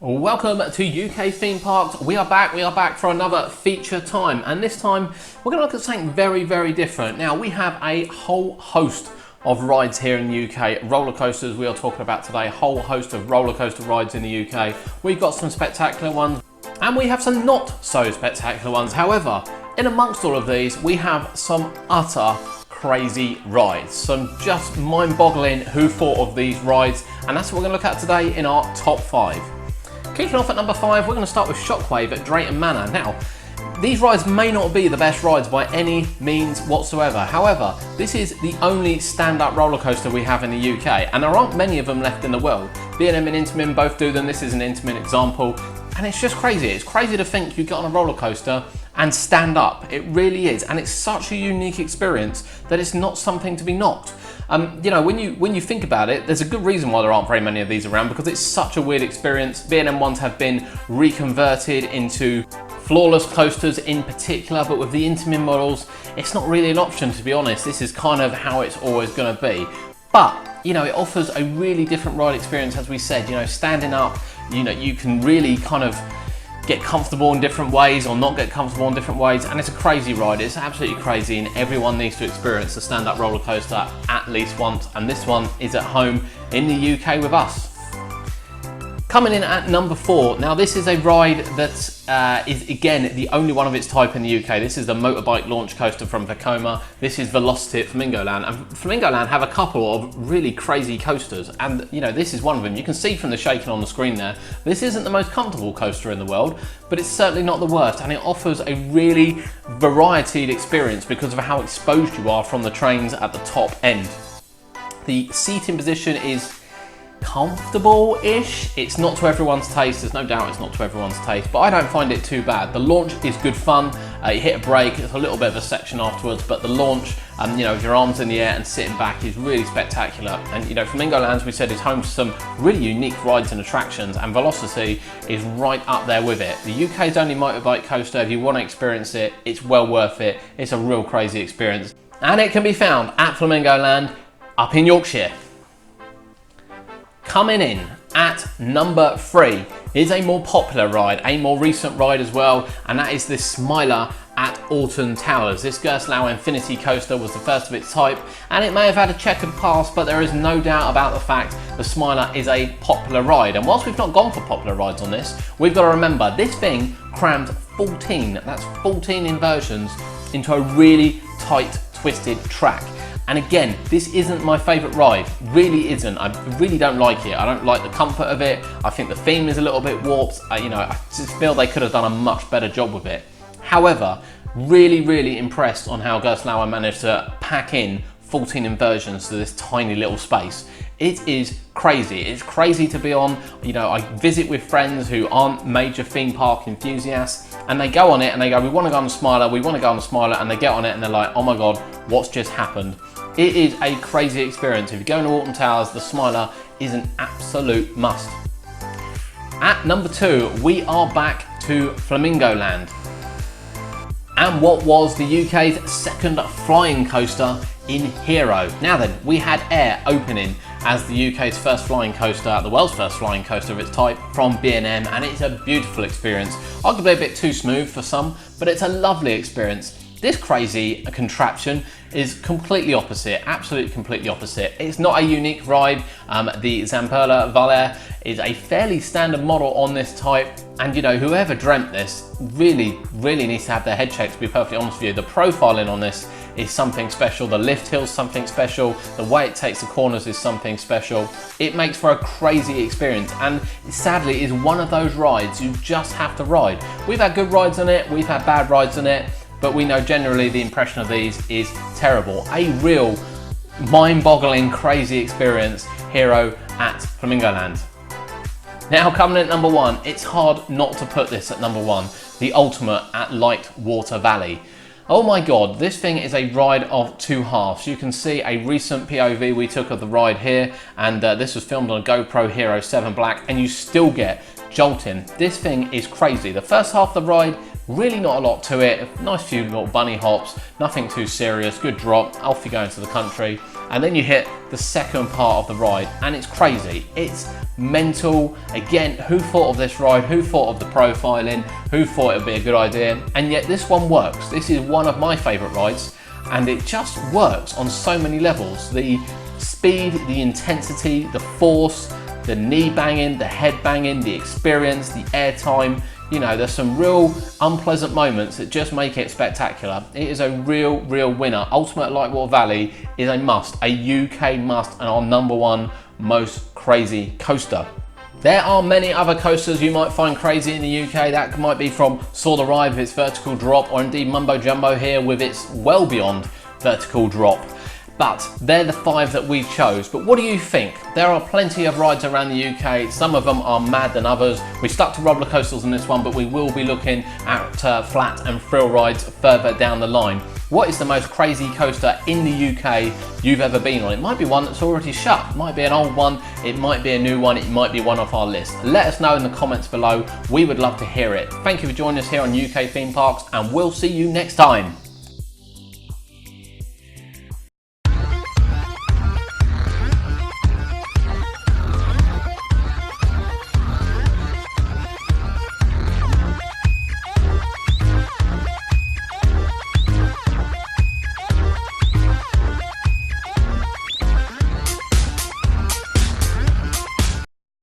Welcome to UK Theme Parks. We are back for another feature time, and this time we're going to look at something very different. Now, we have a whole host of rides here in the UK, roller coasters we are talking about today, a whole host of roller coaster rides in the UK. We've got some spectacular ones and we have some not so spectacular ones. However, in amongst all of these, we have some utter crazy rides, some just mind-boggling who thought of these rides, and that's what we're going to look at today in our top 5. Kicking off at number 5, we're going to start with Shockwave at Drayton Manor. Now, these rides may not be the best rides by any means whatsoever. However, this is the only stand-up roller coaster we have in the UK, and there aren't many of them left in the world. B&M and Intamin both do them. This is an Intamin example, and it's just crazy. It's crazy to think you get on a roller coaster and stand up. It really is, and it's such a unique experience that it's not something to be knocked. You know, when you think about it, there's a good reason why there aren't very many of these around, because it's such a weird experience. B&M ones have been reconverted into floorless coasters in particular, but with the Intamin models, it's not really an option, to be honest. This is kind of how it's always going to be. But, you know, it offers a really different ride experience, as we said. You know, standing up, you know, you can really kind of get comfortable in different ways or not get comfortable in different ways, and it's a crazy ride. It's absolutely crazy, and everyone needs to experience a stand-up roller coaster at least once, and this one is at home in the UK with us. Coming in at number 4, now this is a ride that is again the only one of its type in the UK. This is the motorbike launch coaster from Vekoma. This is Velocity at Flamingoland, and Flamingoland have a couple of really crazy coasters, and you know, this is one of them. You can see from the shaking on the screen there, this isn't the most comfortable coaster in the world, but it's certainly not the worst, and it offers a really varied experience because of how exposed you are from the trains at the top end. The seating position is comfortable-ish. It's not to everyone's taste, there's no doubt it's not to everyone's taste, but I don't find it too bad. The launch is good fun. You hit a break, it's a little bit of a section afterwards, but the launch, you know, with your arms in the air and sitting back is really spectacular. And you know, Flamingoland, as we said, is home to some really unique rides and attractions, and Velocity is right up there with it. The UK's only motorbike coaster. If you want to experience it, it's well worth it. It's a real crazy experience, and it can be found at Flamingoland up in Yorkshire. Coming in at number 3 is a more popular ride, a more recent ride as well, and that is this Smiler at Alton Towers. This Gerstlauer Infinity coaster was the first of its type, and it may have had a checkered past, but there is no doubt about the fact the Smiler is a popular ride. And whilst we've not gone for popular rides on this, we've got to remember this thing crammed 14 inversions into a really tight, twisted track. And again, this isn't my favourite ride, really isn't. I really don't like it. I don't like the comfort of it. I think the theme is a little bit warped. You know, I just feel they could have done a much better job with it. However, really impressed on how Gerstlauer managed to pack in 14 inversions to this tiny little space. It is crazy. It's crazy to be on. You know, I visit with friends who aren't major theme park enthusiasts, and they go on it and they go, we want to go on the Smiler, we want to go on the Smiler, and they get on it and they're like, oh my God, what's just happened? It is a crazy experience. If you're going to Alton Towers, the Smiler is an absolute must. At number 2, we are back to Flamingoland. And what was the UK's second flying coaster in Hero. Now then, we had Air opening as the UK's first flying coaster, the world's first flying coaster of its type from B&M, and it's a beautiful experience. Arguably a bit too smooth for some, but it's a lovely experience. This crazy contraption is completely opposite, absolutely completely opposite. It's not a unique ride. The Zamperla Valley is a fairly standard model on this type, and you know, whoever dreamt this really needs to have their head checked, to be perfectly honest with you. The profiling on this is something special, the lift hill's something special, the way it takes the corners is something special. It makes for a crazy experience, and sadly is one of those rides you just have to ride. We've had good rides on it, we've had bad rides on it, but we know generally the impression of these is terrible. A real mind-boggling, crazy experience, Hero at Flamingoland. Now coming in at number 1, it's hard not to put this at number 1, the ultimate at Lightwater Valley. Oh my God, this thing is a ride of two halves. You can see a recent POV we took of the ride here, and this was filmed on a GoPro Hero 7 Black, and you still get jolting. This thing is crazy. The first half of the ride, really not a lot to it. A nice few little bunny hops, nothing too serious, good drop, off you go into the country. and then you hit the second part of the ride, and it's crazy. It's mental. Again, who thought of this ride? Who thought of the profiling? Who thought it would be a good idea? And yet this one works. This is one of my favorite rides, and it just works on so many levels. The speed, the intensity, the force, the knee banging, the head banging, the experience, the airtime. You know, there's some real unpleasant moments that just make it spectacular. It is a real winner. Ultimate Lightwater Valley is a must, a UK must, and our #1 most crazy coaster. There are many other coasters you might find crazy in the UK. That might be from Saw the Ride with its vertical drop, or indeed Mumbo Jumbo here with its well beyond vertical drop. But they're the 5 that we chose. But what do you think? There are plenty of rides around the UK. Some of them are mad than others. We stuck to roller coasters on this one, but we will be looking at flat and thrill rides further down the line. What is the most crazy coaster in the UK you've ever been on? It might be one that's already shut. It might be an old one. It might be a new one. It might be one off our list. Let us know in the comments below. We would love to hear it. Thank you for joining us here on UK Theme Parks, and we'll see you next time.